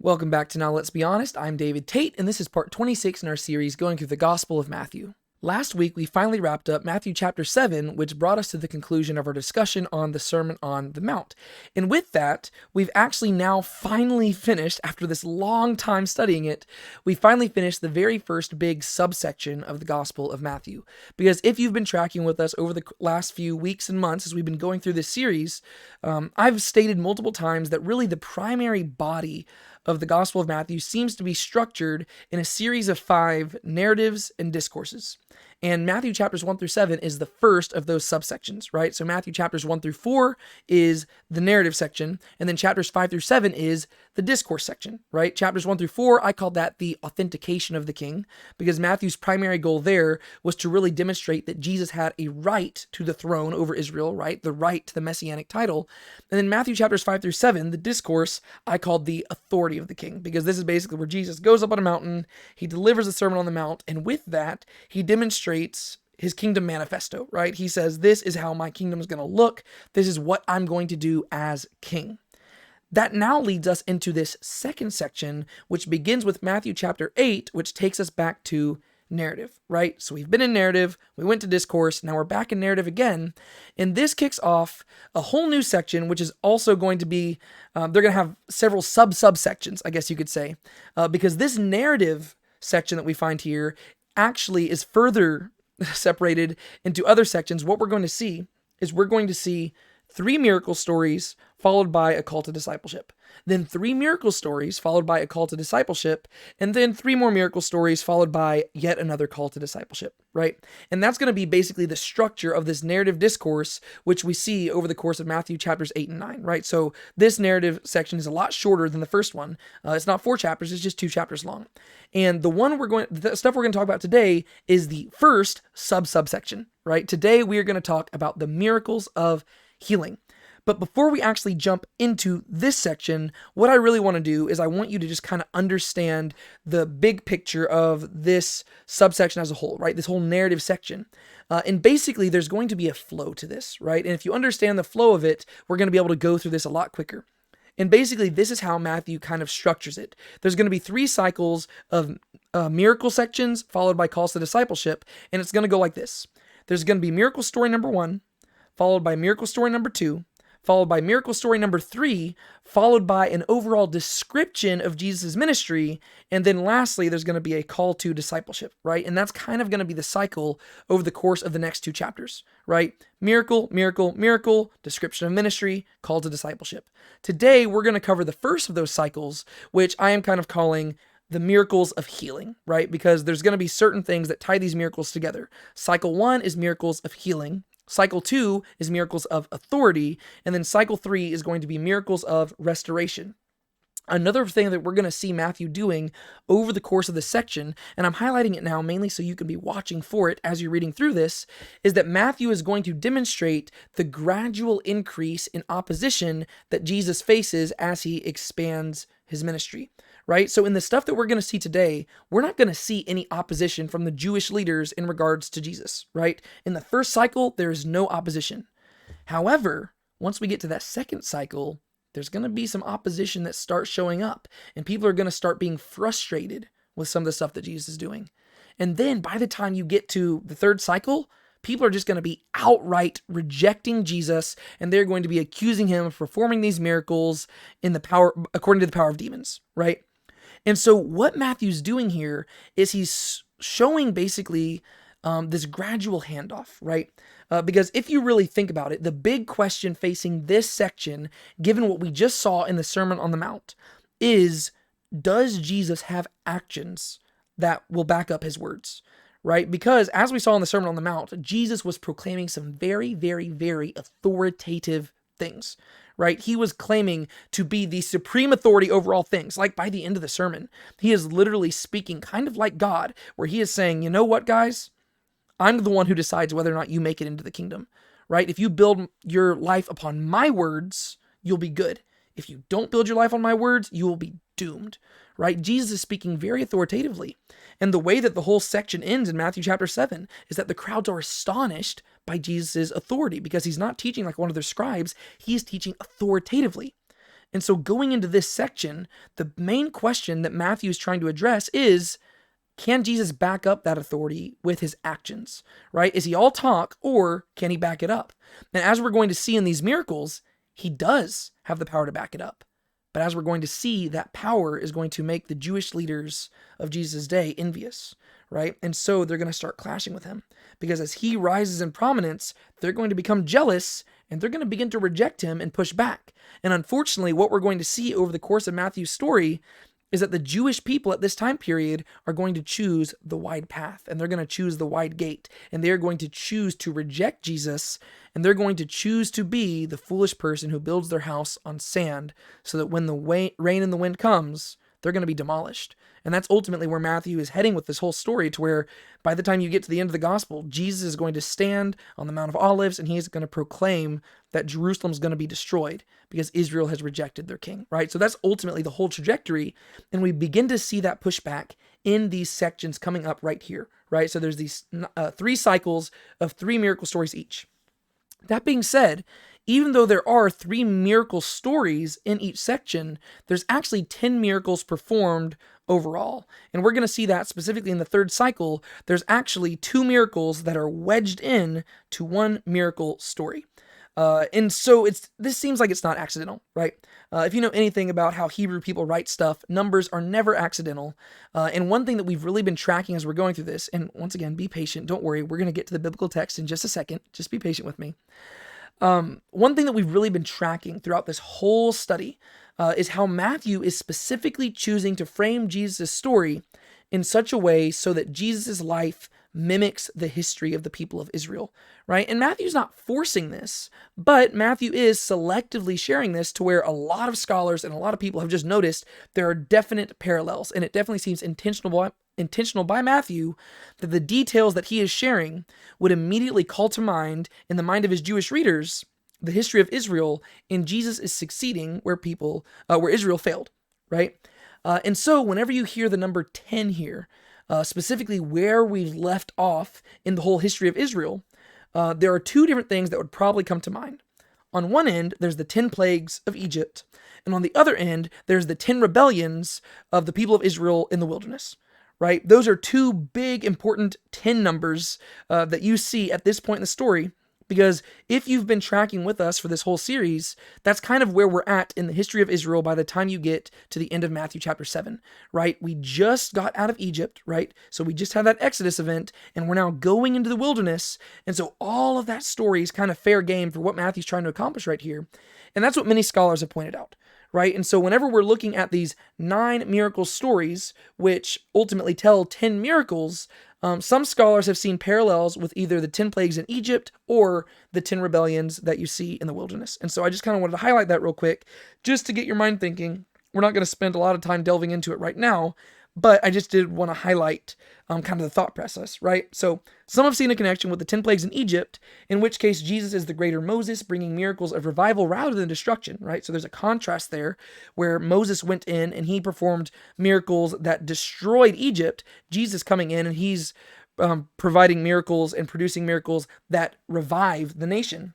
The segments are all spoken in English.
Welcome back to Now Let's Be Honest. I'm David Tate, and this is part 26 in our series going through the Gospel of Matthew. Last week, we finally wrapped up Matthew chapter 7, which brought us to the conclusion of our discussion on the Sermon on the Mount. And with that, we've actually now finally finished, after this long time studying it, we finally finished the very first big subsection of the Gospel of Matthew. Because if you've been tracking with us over the last few weeks and months as we've been going through this series, I've stated multiple times that really the primary body of the Gospel of Matthew seems to be structured in a series of 5 narratives and discourses. And Matthew chapters 1 through 7 is the first of those subsections, right? So Matthew chapters 1 through 4 is the narrative section, and then chapters 5 through 7 is the discourse section, right? Chapters 1 through 4, I call that the authentication of the king, because Matthew's primary goal there was to really demonstrate that Jesus had a right to the throne over Israel, right? The right to the messianic title. And then Matthew chapters 5 through 7, the discourse, I called the authority of the king, because this is basically where Jesus goes up on a mountain, he delivers the Sermon on the Mount, and with that, he demonstrates his kingdom manifesto, right? He says, this is how my kingdom is going to look. This is what I'm going to do as king. That now leads us into this second section, which begins with Matthew chapter 8, which takes us back to narrative, right? So we've been in narrative, we went to discourse, now we're back in narrative again, and this kicks off a whole new section, which is also going to be, they're going to have several subsections, I guess you could say, because this narrative section that we find here actually is further separated into other sections. What we're going to see is we're going to see 3 miracle stories followed by a call to discipleship. Then 3 miracle stories followed by a call to discipleship. And then 3 more miracle stories followed by yet another call to discipleship, right? And that's going to be basically the structure of this narrative discourse, which we see over the course of Matthew chapters 8 and 9, right? So this narrative section is a lot shorter than the first one. It's not 4 chapters, it's just 2 chapters long. And the stuff we're going to talk about today is the first subsection, right? Today we are going to talk about the miracles of healing. But before we actually jump into this section, what I really want to do is I want you to just kind of understand the big picture of this subsection as a whole, right? This whole narrative section. And basically, there's going to be a flow to this, right? And if you understand the flow of it, we're going to be able to go through this a lot quicker. And basically, this is how Matthew kind of structures it. There's going to be 3 cycles of miracle sections followed by calls to discipleship, and it's going to go like this. There's going to be miracle story number 1, followed by miracle story number 2, followed by miracle story number 3, followed by an overall description of Jesus' ministry, and then lastly, there's going to be a call to discipleship, right? And that's kind of going to be the cycle over the course of the next 2 chapters, right? Miracle, miracle, miracle, description of ministry, call to discipleship. Today, we're going to cover the first of those cycles, which I am kind of calling the miracles of healing, right? Because there's going to be certain things that tie these miracles together. Cycle 1 is miracles of healing. Cycle 2 is miracles of authority, and then cycle 3 is going to be miracles of restoration. Another thing that we're going to see Matthew doing over the course of this section, and I'm highlighting it now mainly so you can be watching for it as you're reading through this, is that Matthew is going to demonstrate the gradual increase in opposition that Jesus faces as he expands his ministry. Right? So in the stuff that we're going to see today, we're not going to see any opposition from the Jewish leaders in regards to Jesus, right? In the first cycle, there is no opposition. However, once we get to that second cycle, there's going to be some opposition that starts showing up, and people are going to start being frustrated with some of the stuff that Jesus is doing. And then by the time you get to the third cycle, people are just going to be outright rejecting Jesus, and they're going to be accusing him of performing these miracles according to the power of demons, right? And so what Matthew's doing here is he's showing basically this gradual handoff, right? Because if you really think about it, the big question facing this section, given what we just saw in the Sermon on the Mount, is, does Jesus have actions that will back up his words, right? Because as we saw in the Sermon on the Mount, Jesus was proclaiming some very, very, very authoritative things, right? He was claiming to be the supreme authority over all things. Like by the end of the sermon, he is literally speaking kind of like God, where he is saying, you know what, guys? I'm the one who decides whether or not you make it into the kingdom, right? If you build your life upon my words, you'll be good. If you don't build your life on my words, you will be doomed, right? Jesus is speaking very authoritatively. And the way that the whole section ends in Matthew chapter 7 is that the crowds are astonished by Jesus' authority because he's not teaching like one of their scribes. He's teaching authoritatively. And so going into this section, the main question that Matthew is trying to address is, can Jesus back up that authority with his actions, right? Is he all talk, or can he back it up? And as we're going to see in these miracles, he does have the power to back it up. But as we're going to see, that power is going to make the Jewish leaders of Jesus' day envious, right? And so they're going to start clashing with him, because as he rises in prominence, they're going to become jealous and they're going to begin to reject him and push back. And unfortunately, what we're going to see over the course of Matthew's story is that the Jewish people at this time period are going to choose the wide path, and they're going to choose the wide gate, and they're going to choose to reject Jesus, and they're going to choose to be the foolish person who builds their house on sand, so that when the rain and the wind comes, they're going to be demolished. And that's ultimately where Matthew is heading with this whole story, to where by the time you get to the end of the gospel, Jesus is going to stand on the Mount of Olives and he is going to proclaim that Jerusalem is going to be destroyed because Israel has rejected their king, right? So that's ultimately the whole trajectory. And we begin to see that pushback in these sections coming up right here, right? So there's these 3 cycles of 3 miracle stories each. That being said, even though there are 3 miracle stories in each section, there's actually 10 miracles performed overall. And we're going to see that specifically in the 3rd cycle, there's actually 2 miracles that are wedged in to 1 miracle story. And so this seems like it's not accidental, right? If you know anything about how Hebrew people write stuff, numbers are never accidental. And one thing that we've really been tracking as we're going through this, and once again, be patient, don't worry, we're going to get to the biblical text in just a second, just be patient with me. One thing that we've really been tracking throughout this whole study is how Matthew is specifically choosing to frame Jesus' story in such a way so that Jesus' life mimics the history of the people of Israel, right? And Matthew's not forcing this, but Matthew is selectively sharing this to where a lot of scholars and a lot of people have just noticed there are definite parallels, and it definitely seems intentional by Matthew that the details that he is sharing would immediately call to mind in the mind of his Jewish readers the history of Israel, and Jesus is succeeding where Israel failed, right? And so whenever you hear the number 10 here, specifically where we've left off in the whole history of Israel, there are 2 different things that would probably come to mind. On one end, there's the 10 plagues of Egypt, and on the other end, there's the 10 rebellions of the people of Israel in the wilderness, right? Those are 2 big, important 10 numbers that you see at this point in the story, because if you've been tracking with us for this whole series, that's kind of where we're at in the history of Israel by the time you get to the end of Matthew chapter 7, right? We just got out of Egypt, right? So we just had that Exodus event, and we're now going into the wilderness. And so all of that story is kind of fair game for what Matthew's trying to accomplish right here. And that's what many scholars have pointed out, right? And so whenever we're looking at these 9 miracle stories, which ultimately tell 10 miracles, some scholars have seen parallels with either the 10 plagues in Egypt or the 10 rebellions that you see in the wilderness. And so I just kind of wanted to highlight that real quick, just to get your mind thinking. We're not going to spend a lot of time delving into it right now, but I just did want to highlight kind of the thought process, right? So some have seen a connection with the 10 plagues in Egypt, in which case Jesus is the greater Moses, bringing miracles of revival rather than destruction, right? So there's a contrast there where Moses went in and he performed miracles that destroyed Egypt. Jesus coming in and he's providing miracles and producing miracles that revive the nation.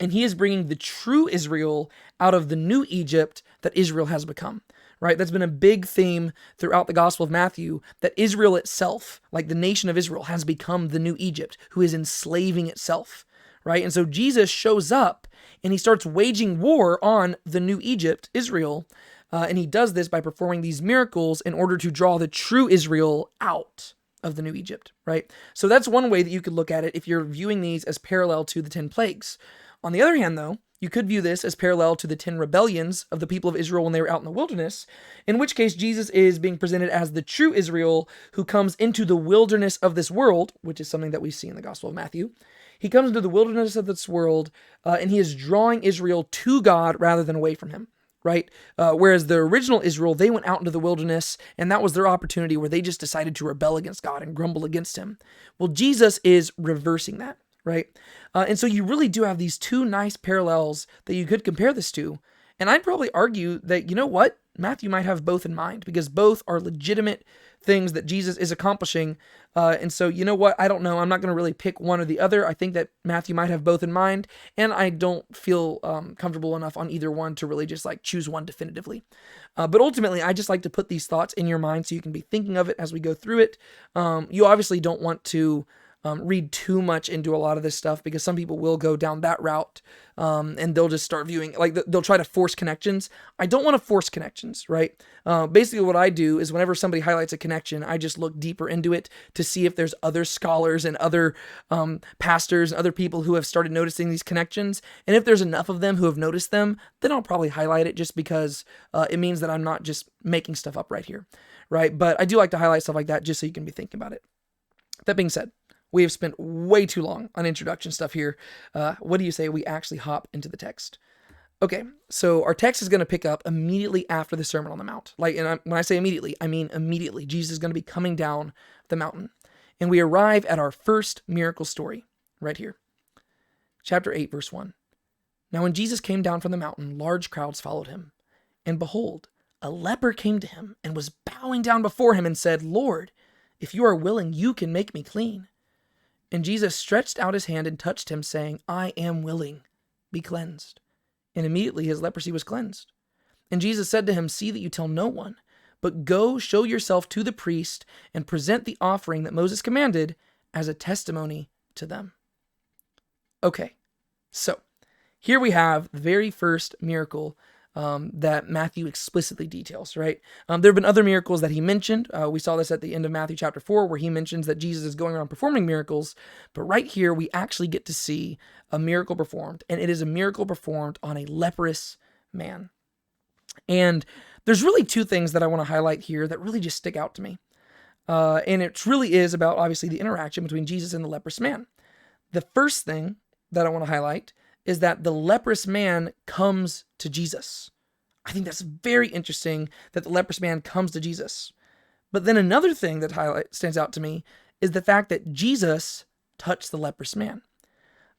And he is bringing the true Israel out of the new Egypt that Israel has become, right? That's been a big theme throughout the Gospel of Matthew, that Israel itself, like the nation of Israel, has become the new Egypt, who is enslaving itself, right? And so Jesus shows up and he starts waging war on the new Egypt, Israel, and he does this by performing these miracles in order to draw the true Israel out of the new Egypt, right? So that's one way that you could look at it if you're viewing these as parallel to the 10 plagues. On the other hand, though, you could view this as parallel to the 10 rebellions of the people of Israel when they were out in the wilderness, in which case Jesus is being presented as the true Israel who comes into the wilderness of this world, which is something that we see in the Gospel of Matthew. He comes into the wilderness of this world, and he is drawing Israel to God rather than away from him, right? Whereas the original Israel, they went out into the wilderness, and that was their opportunity where they just decided to rebel against God and grumble against him. Well, Jesus is reversing that, right? And so you really do have these 2 nice parallels that you could compare this to. And I'd probably argue that, you know what? Matthew might have both in mind, because both are legitimate things that Jesus is accomplishing. And so, you know what? I don't know. I'm not going to really pick one or the other. I think that Matthew might have both in mind, and I don't feel comfortable enough on either one to really just like choose one definitively. But ultimately, I just like to put these thoughts in your mind so you can be thinking of it as we go through it. You obviously don't want to read too much into a lot of this stuff, because some people will go down that route, and they'll just start viewing, like they'll try to force connections. I don't want to force connections, right? Basically what I do is whenever somebody highlights a connection, I just look deeper into it to see if there's other scholars and other pastors and other people who have started noticing these connections. And if there's enough of them who have noticed them, then I'll probably highlight it, just because it means that I'm not just making stuff up right here, right? But I do like to highlight stuff like that just so you can be thinking about it. That being said, we have spent way too long on introduction stuff here. What do you say we actually hop into the text? Okay, so our text is going to pick up immediately after the Sermon on the Mount. When I say immediately, I mean immediately. Jesus is going to be coming down the mountain. And we arrive at our first miracle story right here. Chapter 8, verse 1. Now when Jesus came down from the mountain, large crowds followed him. And behold, a leper came to him and was bowing down before him and said, Lord, if you are willing, you can make me clean. And Jesus stretched out his hand and touched him, saying, I am willing, be cleansed. And immediately his leprosy was cleansed. And Jesus said to him, see that you tell no one, but go show yourself to the priest and present the offering that Moses commanded as a testimony to them. Okay, so here we have the very first miracle that Matthew explicitly details, right? There have been other miracles that he mentioned. We saw this at the end of Matthew chapter 4, where he mentions that Jesus is going around performing miracles. But right here, we actually get to see a miracle performed, and it is a miracle performed on a leprous man. And there's really two things that I want to highlight here that really just stick out to me. And it really is about, obviously, the interaction between Jesus and the leprous man. The first thing that I want to highlight is that the leprous man comes to Jesus. I think that's very interesting that the leprous man comes to Jesus. But then another thing that stands out to me is the fact that Jesus touched the leprous man.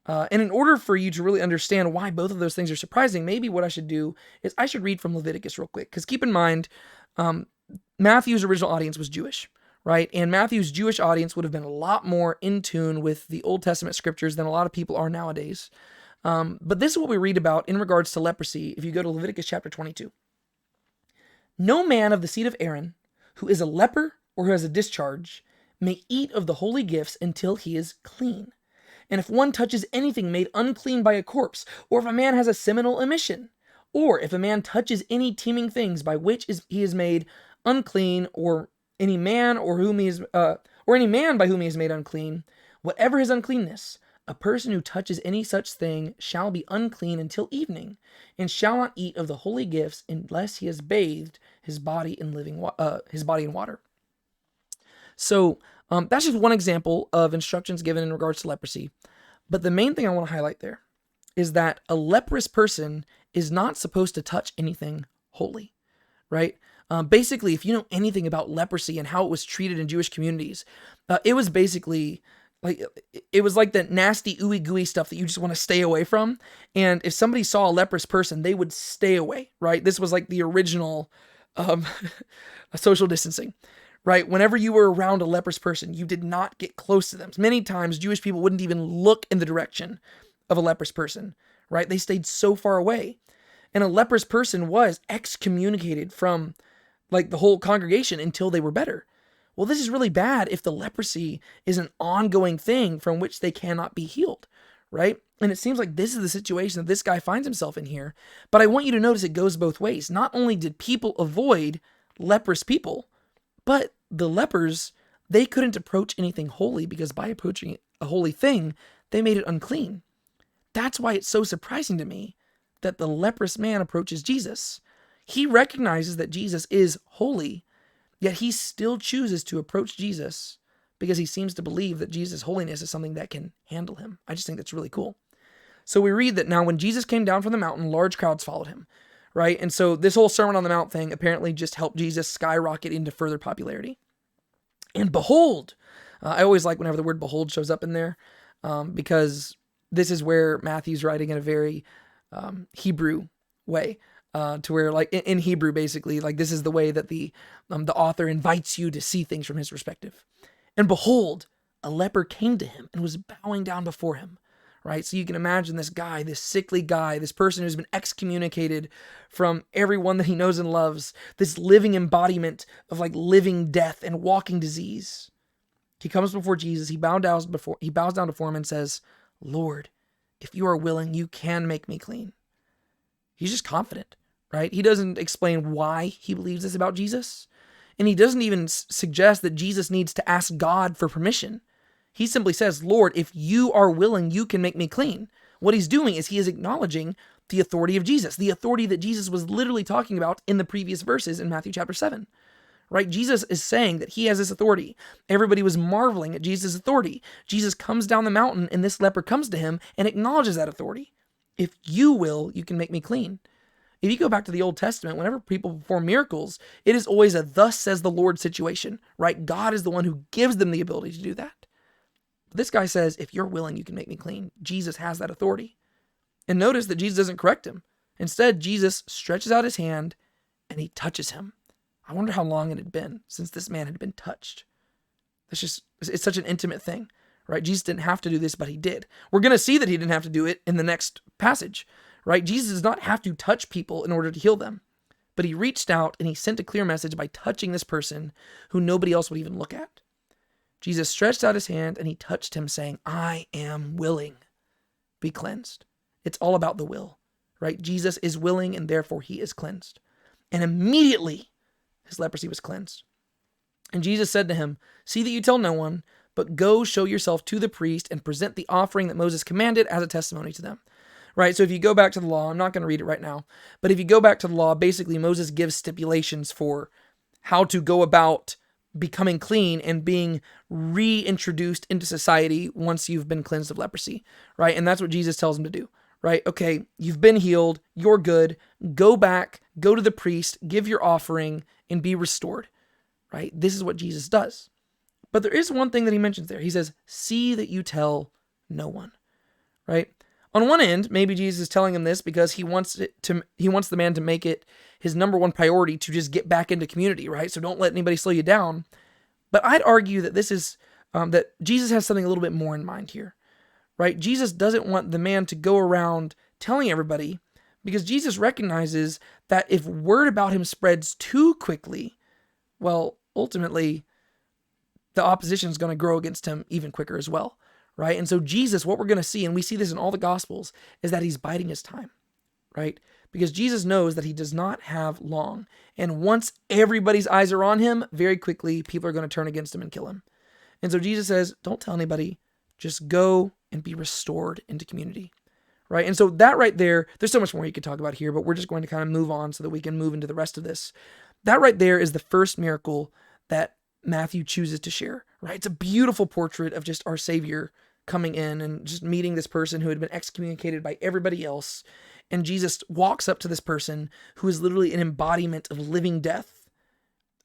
And in order for you to really understand why both of those things are surprising, maybe what I should do is I should read from Leviticus real quick. Because keep in mind, Matthew's original audience was Jewish, right? And Matthew's Jewish audience would have been a lot more in tune with the Old Testament scriptures than a lot of people are nowadays. But this is what we read about in regards to leprosy if you go to Leviticus chapter 22. No man of the seed of Aaron, who is a leper or who has a discharge, may eat of the holy gifts until he is clean. And if one touches anything made unclean by a corpse, or if a man has a seminal emission, or if a man touches any teeming things by which he is made unclean, or any man by whom he is made unclean, whatever his uncleanness, a person who touches any such thing shall be unclean until evening, and shall not eat of the holy gifts unless he has bathed his body in water. So that's just one example of instructions given in regards to leprosy. But the main thing I want to highlight there is that a leprous person is not supposed to touch anything holy, right? Basically, if you know anything about leprosy and how it was treated in Jewish communities, it was basically it was like that nasty ooey gooey stuff that you just want to stay away from. And if somebody saw a leprous person, they would stay away, right? This was like the original social distancing, right? Whenever you were around a leprous person, you did not get close to them. Many times Jewish people wouldn't even look in the direction of a leprous person, right? They stayed so far away. And a leprous person was excommunicated from like the whole congregation until they were better. Well, this is really bad if the leprosy is an ongoing thing from which they cannot be healed, right? And it seems like this is the situation that this guy finds himself in here. But I want you to notice it goes both ways. Not only did people avoid leprous people, but the lepers, they couldn't approach anything holy because by approaching a holy thing, they made it unclean. That's why it's so surprising to me that the leprous man approaches Jesus. He recognizes that Jesus is holy, yet he still chooses to approach Jesus because he seems to believe that Jesus' holiness is something that can handle him. I just think that's really cool. So we read that now when Jesus came down from the mountain, large crowds followed him, right? And so this whole Sermon on the Mount thing apparently just helped Jesus skyrocket into further popularity. And behold, I always like whenever the word behold shows up in there because this is where Matthew's writing in a very Hebrew way. to where, like, in Hebrew, basically, like, this is the way that the author invites you to see things from his perspective. And behold, a leper came to him and was bowing down before him, right? So you can imagine this guy, this sickly guy, this person who's been excommunicated from everyone that he knows and loves, this living embodiment of like living death and walking disease. He comes before Jesus, he bows down before him and says, Lord, if you are willing, you can make me clean. He's just confident, right? He doesn't explain why he believes this about Jesus. And he doesn't even suggest that Jesus needs to ask God for permission. He simply says, Lord, if you are willing, you can make me clean. What he's doing is he is acknowledging the authority of Jesus, the authority that Jesus was literally talking about in the previous verses in Matthew chapter 7. Right? Jesus is saying that he has this authority. Everybody was marveling at Jesus' authority. Jesus comes down the mountain and this leper comes to him and acknowledges that authority. If you will, you can make me clean. If you go back to the Old Testament, whenever people perform miracles, it is always a thus says the Lord situation, right? God is the one who gives them the ability to do that. This guy says, if you're willing, you can make me clean. Jesus has that authority. And notice that Jesus doesn't correct him. Instead, Jesus stretches out his hand and he touches him. I wonder how long it had been since this man had been touched. It's such an intimate thing, right? Jesus didn't have to do this, but he did. We're going to see that he didn't have to do it in the next passage, right? Jesus does not have to touch people in order to heal them, but he reached out and he sent a clear message by touching this person who nobody else would even look at. Jesus stretched out his hand and he touched him, saying, I am willing. Be cleansed. It's all about the will, right? Jesus is willing and therefore he is cleansed. And immediately his leprosy was cleansed. And Jesus said to him, see that you tell no one, but go show yourself to the priest and present the offering that Moses commanded as a testimony to them. Right? So if you go back to the law, I'm not going to read it right now, but if you go back to the law, basically Moses gives stipulations for how to go about becoming clean and being reintroduced into society once you've been cleansed of leprosy, right? And that's what Jesus tells him to do, right? Okay, you've been healed, you're good, go back, go to the priest, give your offering, and be restored, right? This is what Jesus does. But there is one thing that he mentions there. He says, see that you tell no one, right? On one end, maybe Jesus is telling him this because he wants the man to make it his number one priority to just get back into community, right? So don't let anybody slow you down. But I'd argue that this is that Jesus has something a little bit more in mind here, right? Jesus doesn't want the man to go around telling everybody because Jesus recognizes that if word about him spreads too quickly, well, ultimately, the opposition is going to grow against him even quicker as well. Right? And so Jesus, what we're going to see, and we see this in all the Gospels, is that he's biding his time, right? Because Jesus knows that he does not have long. And once everybody's eyes are on him, very quickly, people are going to turn against him and kill him. And so Jesus says, don't tell anybody, just go and be restored into community, right? And so that right there, there's so much more you could talk about here, but we're just going to kind of move on so that we can move into the rest of this. That right there is the first miracle that Matthew chooses to share, right? It's a beautiful portrait of just our Savior coming in and just meeting this person who had been excommunicated by everybody else. And Jesus walks up to this person who is literally an embodiment of living death.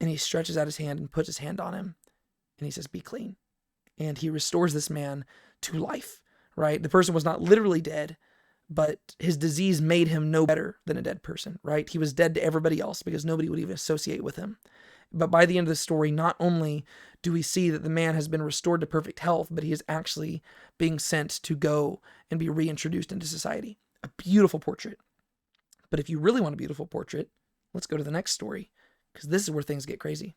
And he stretches out his hand and puts his hand on him. And he says, be clean. And he restores this man to life, right? The person was not literally dead, but his disease made him no better than a dead person, right? He was dead to everybody else because nobody would even associate with him. But by the end of the story, not only do we see that the man has been restored to perfect health, but he is actually being sent to go and be reintroduced into society. A beautiful portrait. But if you really want a beautiful portrait, let's go to the next story, because this is where things get crazy.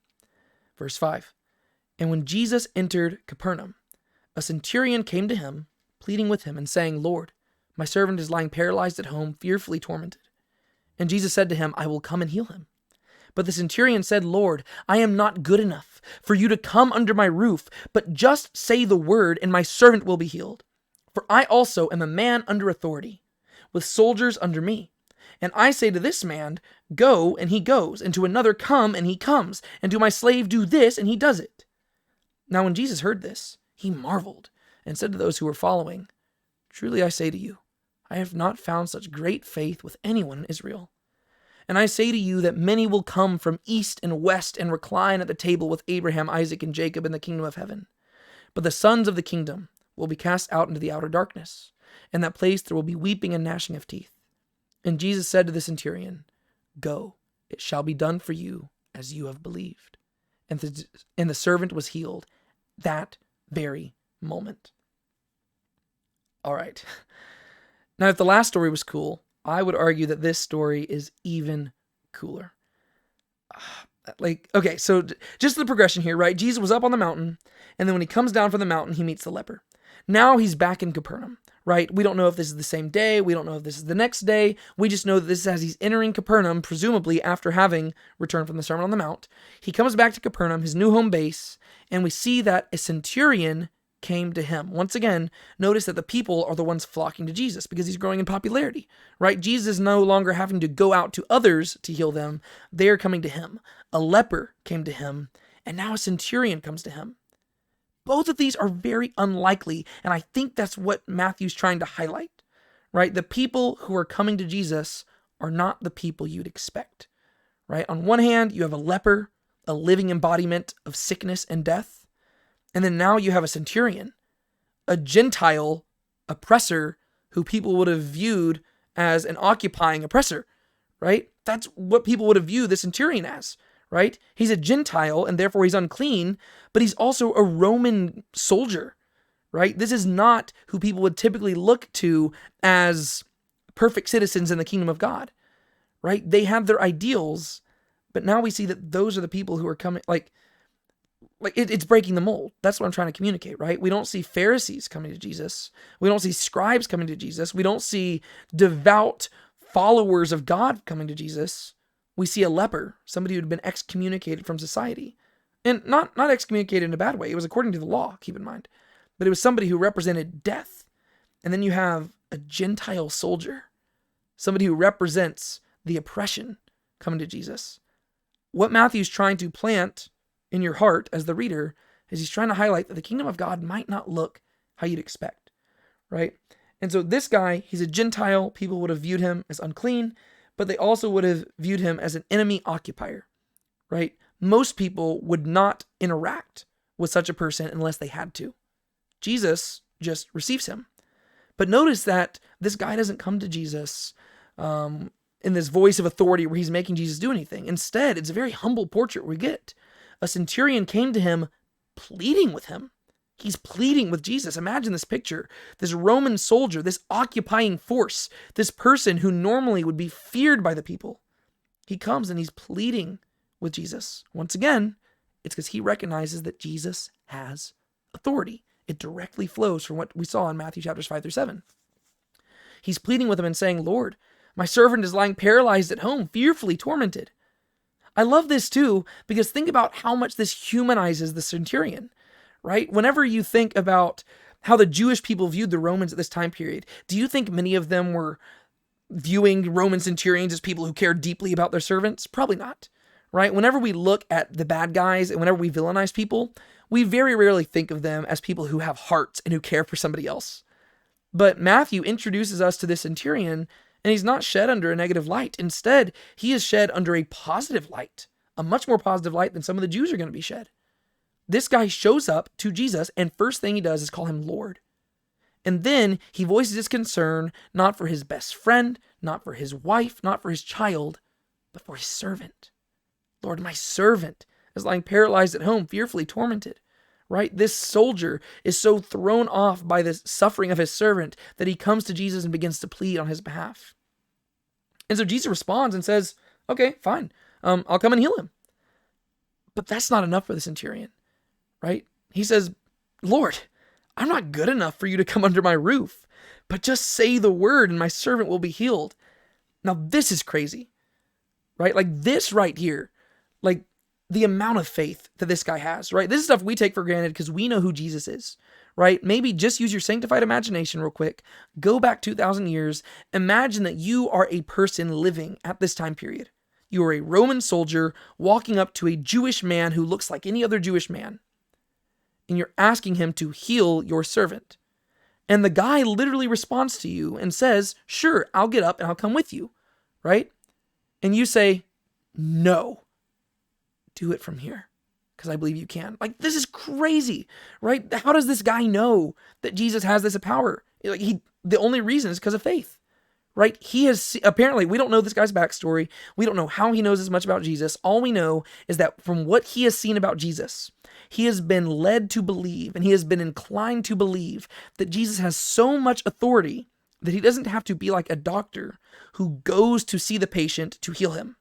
Verse 5. And when Jesus entered Capernaum, a centurion came to him, pleading with him and saying, Lord, my servant is lying paralyzed at home, fearfully tormented. And Jesus said to him, I will come and heal him. But the centurion said, Lord, I am not good enough for you to come under my roof, but just say the word and my servant will be healed. For I also am a man under authority, with soldiers under me. And I say to this man, go, and he goes, and to another, come, and he comes, and to my slave, do this, and he does it. Now when Jesus heard this, he marveled, and said to those who were following, truly I say to you, I have not found such great faith with anyone in Israel. And I say to you that many will come from east and west and recline at the table with Abraham, Isaac, and Jacob in the kingdom of heaven. But the sons of the kingdom will be cast out into the outer darkness. In that place there will be weeping and gnashing of teeth. And Jesus said to the centurion, Go, it shall be done for you as you have believed. And the servant was healed that very moment. All right. Now, if the last story was cool, I would argue that this story is even cooler. Okay, so just the progression here, right? Jesus was up on the mountain, and then when he comes down from the mountain, he meets the leper. Now he's back in Capernaum, right? We don't know if this is the same day. We don't know if this is the next day. We just know that this is as he's entering Capernaum, presumably after having returned from the Sermon on the Mount. He comes back to Capernaum, his new home base, and we see that a centurion came to him. Once again, notice that the people are the ones flocking to Jesus because he's growing in popularity, right? Jesus is no longer having to go out to others to heal them. They are coming to him. A leper came to him, and now a centurion comes to him. Both of these are very unlikely, and I think that's what Matthew's trying to highlight, right? The people who are coming to Jesus are not the people you'd expect, right? On one hand, you have a leper, a living embodiment of sickness and death. And then now you have a centurion, a Gentile oppressor who people would have viewed as an occupying oppressor, right? That's what people would have viewed the centurion as, right? He's a Gentile and therefore he's unclean, but he's also a Roman soldier, right? This is not who people would typically look to as perfect citizens in the kingdom of God, right? They have their ideals, but now we see that those are the people who are coming, it's breaking the mold. That's what I'm trying to communicate, right? We don't see Pharisees coming to Jesus. We don't see scribes coming to Jesus. We don't see devout followers of God coming to Jesus. We see a leper, somebody who had been excommunicated from society. And not excommunicated in a bad way. It was according to the law, keep in mind. But it was somebody who represented death. And then you have a Gentile soldier, somebody who represents the oppression coming to Jesus. What Matthew's trying to plant in your heart as the reader is he's trying to highlight that the kingdom of God might not look how you'd expect, right? And so this guy, he's a Gentile. People would have viewed him as unclean, but they also would have viewed him as an enemy occupier, right? Most people would not interact with such a person unless they had to. Jesus just receives him. But notice that this guy doesn't come to Jesus in this voice of authority where he's making Jesus do anything. Instead, it's a very humble portrait we get. A centurion came to him pleading with him. He's pleading with Jesus. Imagine this picture. This Roman soldier, this occupying force, this person who normally would be feared by the people. He comes and he's pleading with Jesus. Once again, it's because he recognizes that Jesus has authority. It directly flows from what we saw in Matthew chapters 5-7. He's pleading with him and saying, Lord, my servant is lying paralyzed at home, fearfully tormented. I love this too, because think about how much this humanizes the centurion, right? Whenever you think about how the Jewish people viewed the Romans at this time period, do you think many of them were viewing Roman centurions as people who cared deeply about their servants? Probably not, right? Whenever we look at the bad guys and whenever we villainize people, we very rarely think of them as people who have hearts and who care for somebody else. But Matthew introduces us to this centurion, and he's not shed under a negative light. Instead, he is shed under a positive light, a much more positive light than some of the Jews are going to be shed. This guy shows up to Jesus, and first thing he does is call him Lord. And then he voices his concern, not for his best friend, not for his wife, not for his child, but for his servant. Lord, my servant is lying paralyzed at home, fearfully tormented. Right? This soldier is so thrown off by the suffering of his servant that he comes to Jesus and begins to plead on his behalf. And so Jesus responds and says, okay, fine. I'll come and heal him. But that's not enough for the centurion, right? He says, Lord, I'm not good enough for you to come under my roof, but just say the word and my servant will be healed. Now this is crazy, right? Like this right here, like the amount of faith that this guy has, right? This is stuff we take for granted because we know who Jesus is, right? Maybe just use your sanctified imagination real quick. Go back 2,000 years. Imagine that you are a person living at this time period. You are a Roman soldier walking up to a Jewish man who looks like any other Jewish man. And you're asking him to heal your servant. And the guy literally responds to you and says, sure, I'll get up and I'll come with you, right? And you say, no. Do it from here, because I believe you can. Like, this is crazy, right? How does this guy know that Jesus has this power? Like, the only reason is because of faith, right? He has, apparently, we don't know this guy's backstory. We don't know how he knows as much about Jesus. All we know is that from what he has seen about Jesus, he has been led to believe, and he has been inclined to believe that Jesus has so much authority that he doesn't have to be like a doctor who goes to see the patient to heal him.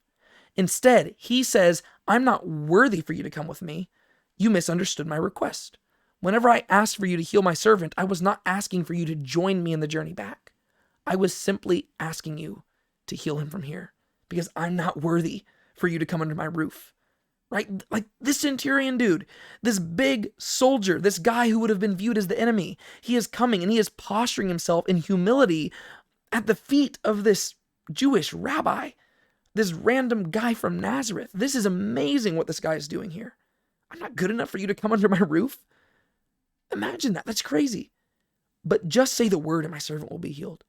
Instead, he says, I'm not worthy for you to come with me. You misunderstood my request. Whenever I asked for you to heal my servant, I was not asking for you to join me in the journey back. I was simply asking you to heal him from here because I'm not worthy for you to come under my roof. Right? Like this centurion dude, this big soldier, this guy who would have been viewed as the enemy, he is coming and he is posturing himself in humility at the feet of this Jewish rabbi, this random guy from Nazareth. This is amazing what this guy is doing here. I'm not good enough for you to come under my roof. Imagine that. That's crazy. But just say the word and my servant will be healed.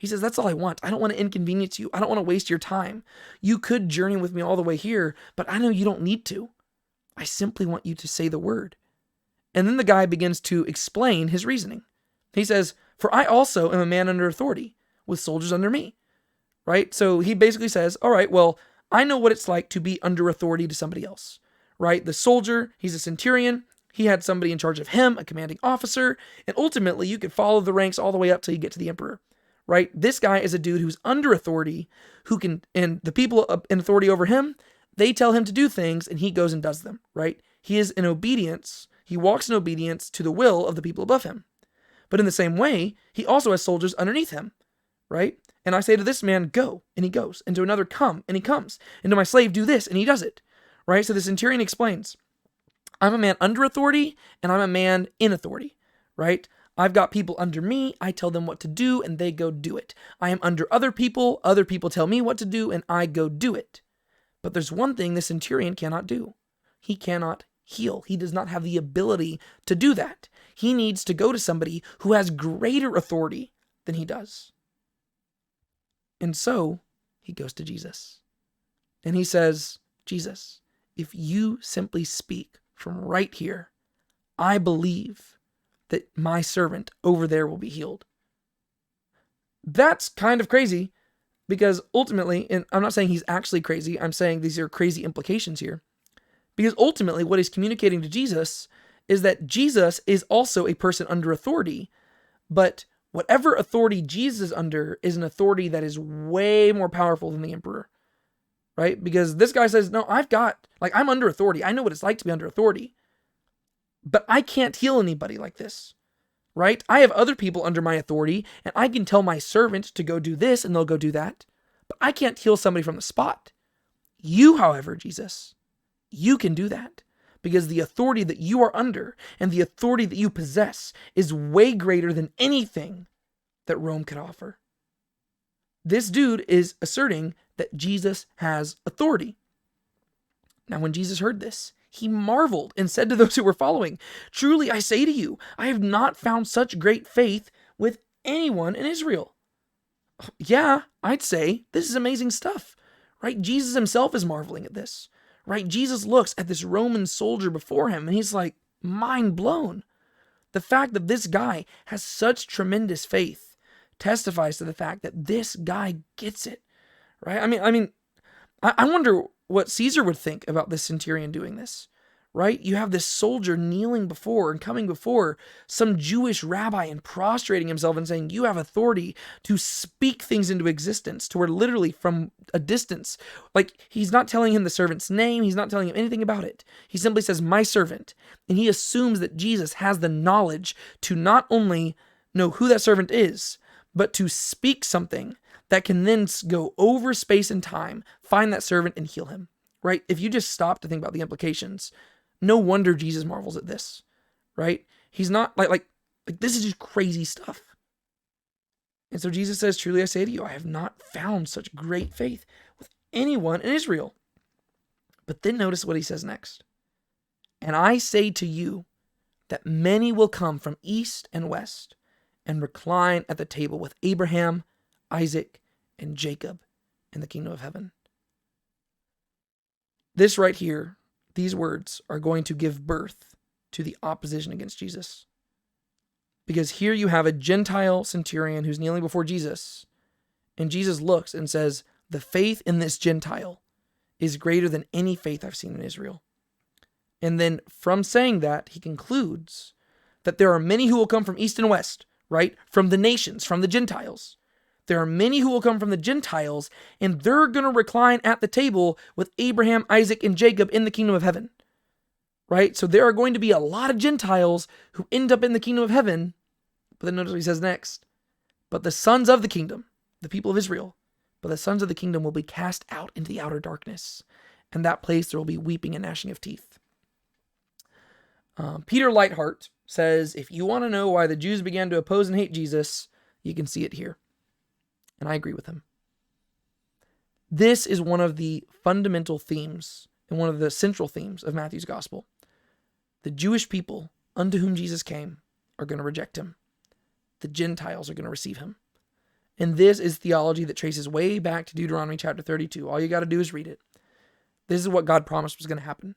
He says, that's all I want. I don't want to inconvenience you. I don't want to waste your time. You could journey with me all the way here, but I know you don't need to. I simply want you to say the word. And then the guy begins to explain his reasoning. He says, for I also am a man under authority with soldiers under me. Right? So he basically says, all right, well, I know what it's like to be under authority to somebody else. Right? The soldier, he's a centurion. He had somebody in charge of him, a commanding officer. And ultimately, you could follow the ranks all the way up till you get to the emperor. Right? This guy is a dude who's under authority, and the people in authority over him, they tell him to do things and he goes and does them, right? He is in obedience. He walks in obedience to the will of the people above him. But in the same way, he also has soldiers underneath him, right? And I say to this man, go, and he goes. And to another, come, and he comes. And to my slave, do this, and he does it, right? So the centurion explains, I'm a man under authority and I'm a man in authority, right? I've got people under me, I tell them what to do, and they go do it. I am under other people tell me what to do, and I go do it. But there's one thing the centurion cannot do. He cannot heal. He does not have the ability to do that. He needs to go to somebody who has greater authority than he does. And so he goes to Jesus. And he says, Jesus, if you simply speak from right here, I believe that my servant over there will be healed. That's kind of crazy because ultimately, and I'm not saying he's actually crazy, I'm saying these are crazy implications here. Because ultimately what he's communicating to Jesus is that Jesus is also a person under authority, but whatever authority Jesus is under is an authority that is way more powerful than the emperor, right? Because this guy says, no, I'm under authority. I know what it's like to be under authority. But I can't heal anybody like this, right? I have other people under my authority, and I can tell my servant to go do this, and they'll go do that. But I can't heal somebody from the spot. You, however, Jesus, you can do that because the authority that you are under and the authority that you possess is way greater than anything that Rome could offer. This dude is asserting that Jesus has authority. Now, when Jesus heard this, he marveled and said to those who were following, truly I say to you, I have not found such great faith with anyone in Israel. Yeah, I'd say this is amazing stuff, right? Jesus himself is marveling at this, right? Jesus looks at this Roman soldier before him and he's like mind blown. The fact that this guy has such tremendous faith testifies to the fact that this guy gets it, right? I wonder what Caesar would think about this centurion doing this, right? You have this soldier kneeling before and coming before some Jewish rabbi and prostrating himself and saying, you have authority to speak things into existence, to where literally from a distance, like he's not telling him the servant's name. He's not telling him anything about it. He simply says, my servant. And he assumes that Jesus has the knowledge to not only know who that servant is, but to speak something that can then go over space and time, find that servant and heal him, right? If you just stop to think about the implications, no wonder Jesus marvels at this, right? He's not like this is just crazy stuff. And so Jesus says, truly I say to you, I have not found such great faith with anyone in Israel. But then notice what he says next. And I say to you that many will come from east and west and recline at the table with Abraham, Isaac, and Jacob in the kingdom of heaven. This right here, these words are going to give birth to the opposition against Jesus. Because here you have a Gentile centurion who's kneeling before Jesus, And Jesus looks and says, the faith in this Gentile is greater than any faith I've seen in Israel. And then from saying that, he concludes that there are many who will come from east and west, right? From the nations, from the Gentiles. There are many who will come from the Gentiles, and they're going to recline at the table with Abraham, Isaac, and Jacob in the kingdom of heaven, right? So there are going to be a lot of Gentiles who end up in the kingdom of heaven. But then notice what he says next. But the sons of the kingdom, the people of Israel, but the sons of the kingdom will be cast out into the outer darkness. And that place there will be weeping and gnashing of teeth. Peter Lightheart says, if you want to know why the Jews began to oppose and hate Jesus, you can see it here. And I agree with him. This is one of the fundamental themes and one of the central themes of Matthew's gospel. The Jewish people unto whom Jesus came are going to reject him. The Gentiles are going to receive him. And this is theology that traces way back to Deuteronomy chapter 32. All you got to do is read it. This is what God promised was going to happen.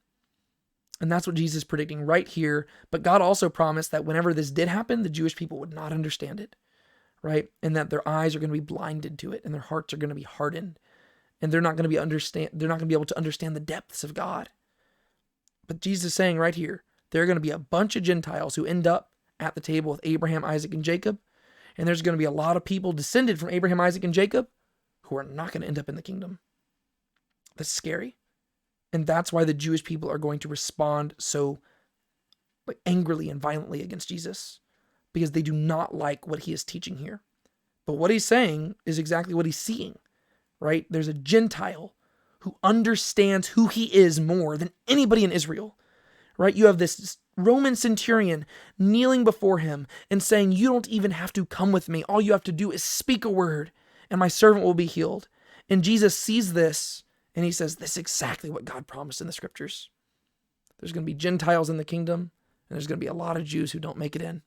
And that's what Jesus is predicting right here. But God also promised that whenever this did happen, the Jewish people would not understand it, right? And that their eyes are going to be blinded to it and their hearts are going to be hardened. And they're not going to be able to understand the depths of God. But Jesus is saying right here, there are going to be a bunch of Gentiles who end up at the table with Abraham, Isaac, and Jacob. And there's going to be a lot of people descended from Abraham, Isaac, and Jacob who are not going to end up in the kingdom. That's scary. And that's why the Jewish people are going to respond so angrily and violently against Jesus, because they do not like what he is teaching here. But what he's saying is exactly what he's seeing, right? There's a Gentile who understands who he is more than anybody in Israel, right? You have this Roman centurion kneeling before him and saying, you don't even have to come with me. All you have to do is speak a word and my servant will be healed. And Jesus sees this and he says, this is exactly what God promised in the scriptures. There's going to be Gentiles in the kingdom and there's going to be a lot of Jews who don't make it in.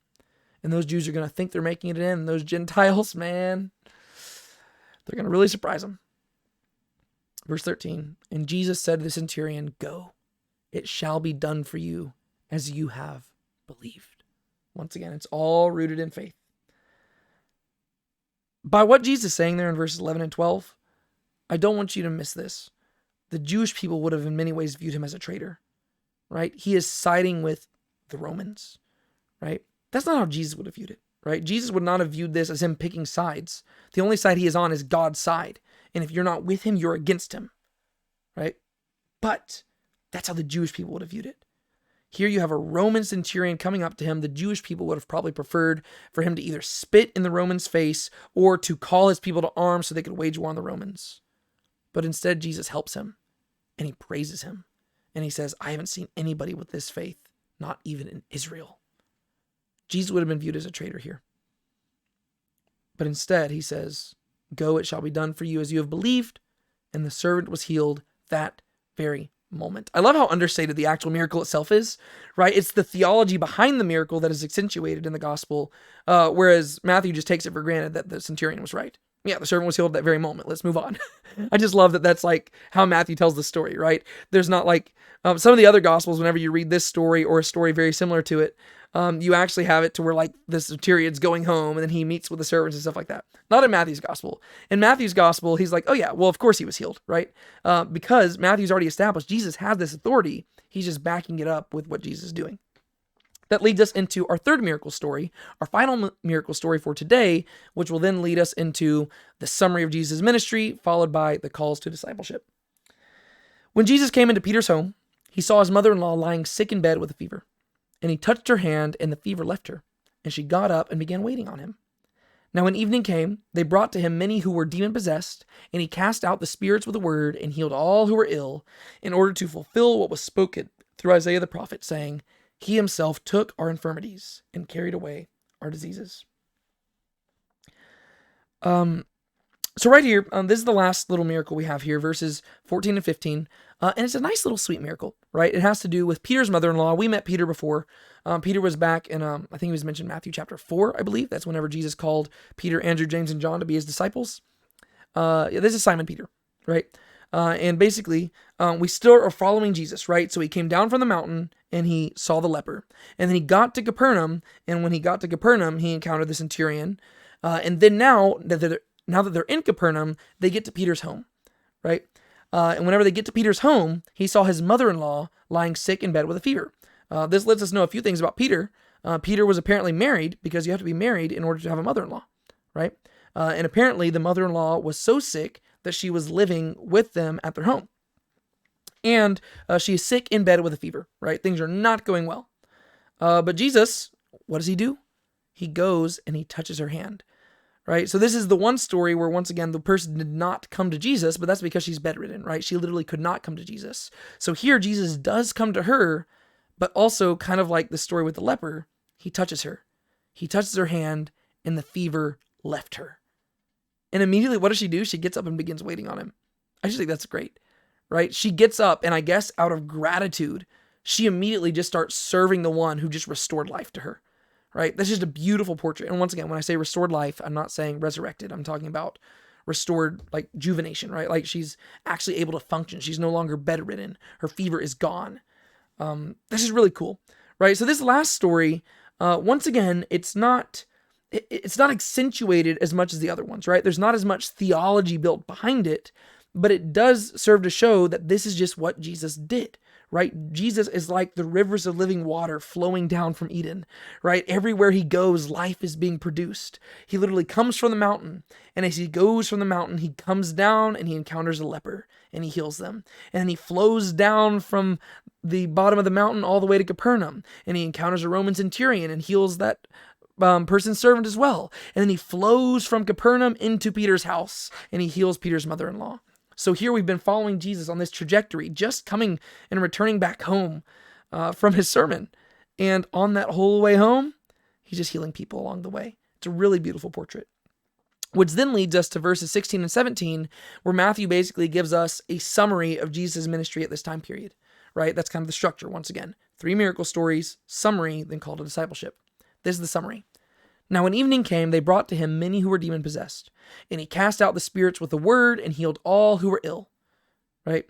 And those Jews are going to think they're making it in. And those Gentiles, man, they're going to really surprise them. Verse 13, and Jesus said to the centurion, go, it shall be done for you as you have believed. Once again, it's all rooted in faith. By what Jesus is saying there in verses 11 and 12, I don't want you to miss this. The Jewish people would have in many ways viewed him as a traitor, right? He is siding with the Romans, right? That's not how Jesus would have viewed it, right? Jesus would not have viewed this as him picking sides. The only side he is on is God's side. And if you're not with him, you're against him, right? But that's how the Jewish people would have viewed it. Here you have a Roman centurion coming up to him. The Jewish people would have probably preferred for him to either spit in the Roman's face or to call his people to arms so they could wage war on the Romans. But instead, Jesus helps him and he praises him. And he says, I haven't seen anybody with this faith, not even in Israel. Jesus would have been viewed as a traitor here. But instead, he says, go, it shall be done for you as you have believed. And the servant was healed that very moment. I love how understated the actual miracle itself is, right? It's the theology behind the miracle that is accentuated in the gospel, whereas Matthew just takes it for granted that the centurion was right. Yeah, the servant was healed at that very moment. Let's move on. I just love that that's like how Matthew tells the story, right? There's not like some of the other gospels, whenever you read this story or a story very similar to it, you actually have it to where like the centurion's going home and then he meets with the servants and stuff like that. Not in Matthew's gospel. In Matthew's gospel, he's like, oh yeah, well, of course he was healed, right? Because Matthew's already established Jesus has this authority. He's just backing it up with what Jesus is doing. That leads us into our third miracle story, our final miracle story for today, which will then lead us into the summary of Jesus' ministry, followed by the calls to discipleship. When Jesus came into Peter's home, he saw his mother-in-law lying sick in bed with a fever. And he touched her hand, and the fever left her. And she got up and began waiting on him. Now when evening came, they brought to him many who were demon-possessed, and he cast out the spirits with a word and healed all who were ill, in order to fulfill what was spoken through Isaiah the prophet, saying, he himself took our infirmities and carried away our diseases. So right here, this is the last little miracle we have here, verses 14 and 15. And it's a nice little sweet miracle, right? It has to do with Peter's mother-in-law. We met Peter before. Peter was back in, I think he was mentioned Matthew chapter 4, I believe. That's whenever Jesus called Peter, Andrew, James, and John to be his disciples. This is Simon Peter, right? And basically, we still are following Jesus, right? So he came down from the mountain and he saw the leper. And then he got to Capernaum. And when he got to Capernaum, he encountered the centurion. And then now that now that they're in Capernaum, they get to Peter's home, right? And whenever they get to Peter's home, he saw his mother-in-law lying sick in bed with a fever. This lets us know a few things about Peter. Peter was apparently married, because you have to be married in order to have a mother-in-law, right? And apparently the mother-in-law was so sick that she was living with them at their home. And she is sick in bed with a fever, right? Things are not going well. But Jesus, what does he do? He goes and he touches her hand, right? So this is the one story where, once again, the person did not come to Jesus, but that's because she's bedridden, right? She literally could not come to Jesus. So here Jesus does come to her, but also kind of like the story with the leper, he touches her. He touches her hand and the fever left her. And immediately, what does she do? She gets up and begins waiting on him. I just think that's great, right? She gets up, and I guess out of gratitude, she immediately just starts serving the one who just restored life to her, right? That's just a beautiful portrait. And once again, when I say restored life, I'm not saying resurrected. I'm talking about restored, like juvenation, right? Like she's actually able to function. She's no longer bedridden. Her fever is gone. This is really cool, right? So this last story, once again, it's not accentuated as much as the other ones, right? There's not as much theology built behind it, but it does serve to show that this is just what Jesus did, right? Jesus is like the rivers of living water flowing down from Eden, right? Everywhere he goes, life is being produced. He literally comes from the mountain, and as he goes from the mountain, he comes down and he encounters a leper and he heals them. And then he flows down from the bottom of the mountain all the way to Capernaum, and he encounters a Roman centurion and heals that person's servant as well. And then he flows from Capernaum into Peter's house and he heals Peter's mother-in-law. So here we've been following Jesus on this trajectory, just coming and returning back home from his sermon. And on that whole way home, he's just healing people along the way. It's a really beautiful portrait. Which then leads us to verses 16 and 17, where Matthew basically gives us a summary of Jesus' ministry at this time period, right? That's kind of the structure. Once again, 3 miracle stories, summary, then call to discipleship. This is the summary. Now when evening came, they brought to him many who were demon-possessed, and he cast out the spirits with a word and healed all who were ill, right?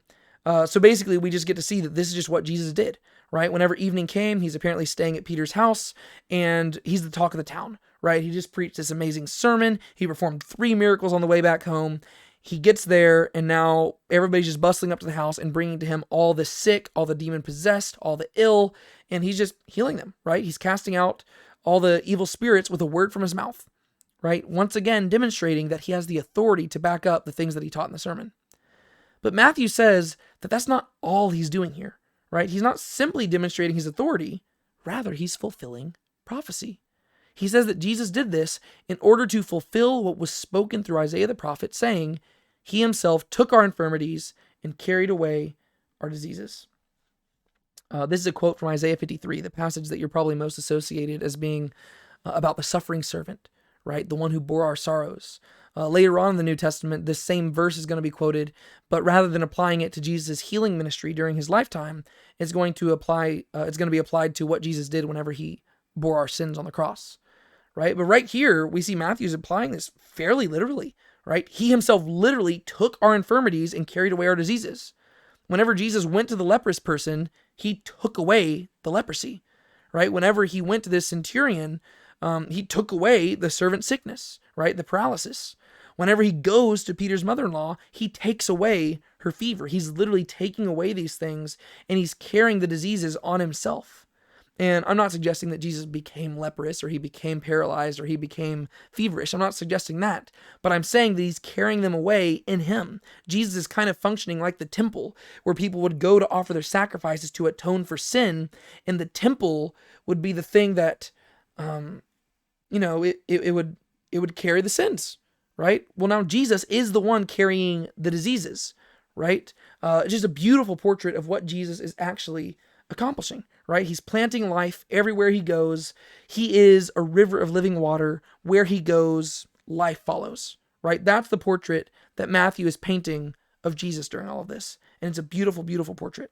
So basically, we just get to see that this is just what Jesus did, right? Whenever evening came, he's apparently staying at Peter's house, and he's the talk of the town, right? He just preached this amazing sermon. He performed 3 miracles on the way back home. He gets there, and now everybody's just bustling up to the house and bringing to him all the sick, all the demon-possessed, all the ill, and he's just healing them, right? He's casting out all the evil spirits with a word from his mouth, right? Once again, demonstrating that he has the authority to back up the things that he taught in the sermon. But Matthew says that that's not all he's doing here, right? He's not simply demonstrating his authority. Rather, he's fulfilling prophecy. He says that Jesus did this in order to fulfill what was spoken through Isaiah the prophet, saying, he himself took our infirmities and carried away our diseases. This is a quote from Isaiah 53, the passage that you're probably most associated as being about the suffering servant, right? The one who bore our sorrows. Later on in the New Testament, this same verse is going to be quoted, but rather than applying it to Jesus' healing ministry during his lifetime, it's going to be applied to what Jesus did whenever he bore our sins on the cross, right? But right here, we see Matthew's applying this fairly literally, right? He himself literally took our infirmities and carried away our diseases. Whenever Jesus went to the leprous person, he took away the leprosy, right? Whenever he went to this centurion, he took away the servant's sickness, right? The paralysis. Whenever he goes to Peter's mother-in-law, he takes away her fever. He's literally taking away these things, and he's carrying the diseases on himself. And I'm not suggesting that Jesus became leprous or he became paralyzed or he became feverish. I'm not suggesting that. But I'm saying that he's carrying them away in him. Jesus is kind of functioning like the temple, where people would go to offer their sacrifices to atone for sin. And the temple would be the thing that, it would carry the sins, right? Well, now Jesus is the one carrying the diseases, right? It's just a beautiful portrait of what Jesus is actually accomplishing, right? He's planting life everywhere he goes. He is a river of living water. Where he goes, life follows, right? That's the portrait that Matthew is painting of Jesus during all of this. And it's a beautiful, beautiful portrait.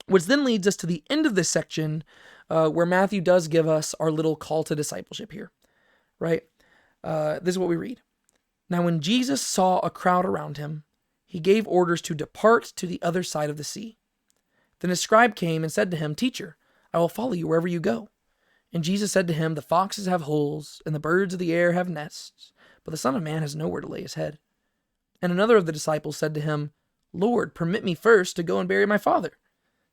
Which then leads us to the end of this section where Matthew does give us our little call to discipleship here, right? This is what we read. Now, when Jesus saw a crowd around him, he gave orders to depart to the other side of the sea. Then a scribe came and said to him, Teacher, I will follow you wherever you go. And Jesus said to him, The foxes have holes, and the birds of the air have nests, but the Son of Man has nowhere to lay his head." And another of the disciples said to him, "Lord, permit me first to go and bury my father."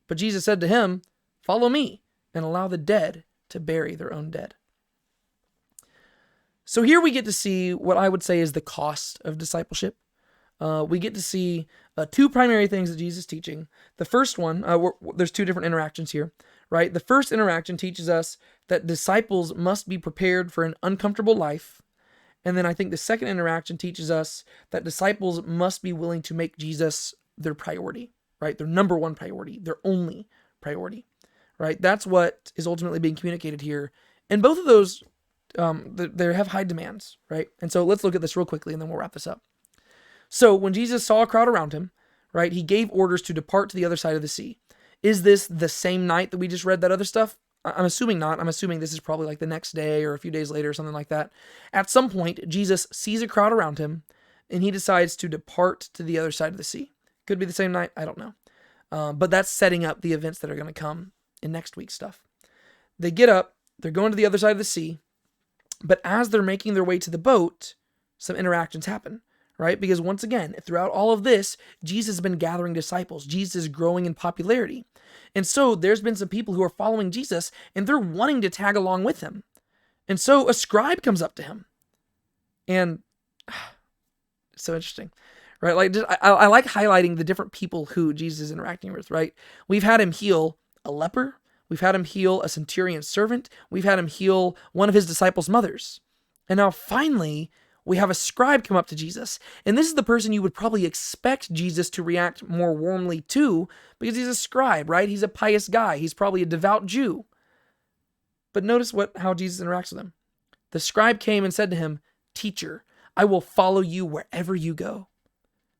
But Jesus said to him, "Follow me, and allow the dead to bury their own dead." So here we get to see what I would say is the cost of discipleship. We get to see two primary things that Jesus is teaching. The first one, there's two different interactions here, right? The first interaction teaches us that disciples must be prepared for an uncomfortable life. And then I think the second interaction teaches us that disciples must be willing to make Jesus their priority, right? Their number one priority, their only priority, right? That's what is ultimately being communicated here. And both of those, they have high demands, right? And so let's look at this real quickly and then we'll wrap this up. So when Jesus saw a crowd around him, right, he gave orders to depart to the other side of the sea. Is this the same night that we just read that other stuff? I'm assuming not. I'm assuming this is probably like the next day or a few days later or something like that. At some point, Jesus sees a crowd around him and he decides to depart to the other side of the sea. Could be the same night. I don't know. But that's setting up the events that are going to come in next week's stuff. They get up. They're going to the other side of the sea. But as they're making their way to the boat, some interactions happen. Right? Because once again, throughout all of this, Jesus has been gathering disciples. Jesus is growing in popularity. And so there's been some people who are following Jesus and they're wanting to tag along with him. And so a scribe comes up to him. And it's so interesting, right? Like I like highlighting the different people who Jesus is interacting with, right? We've had him heal a leper. We've had him heal a centurion's servant. We've had him heal one of his disciples' mothers. And now finally, we have a scribe come up to Jesus, and this is the person you would probably expect Jesus to react more warmly to because he's a scribe, right? He's a pious guy. He's probably a devout Jew. But notice how Jesus interacts with him. The scribe came and said to him, "Teacher, I will follow you wherever you go."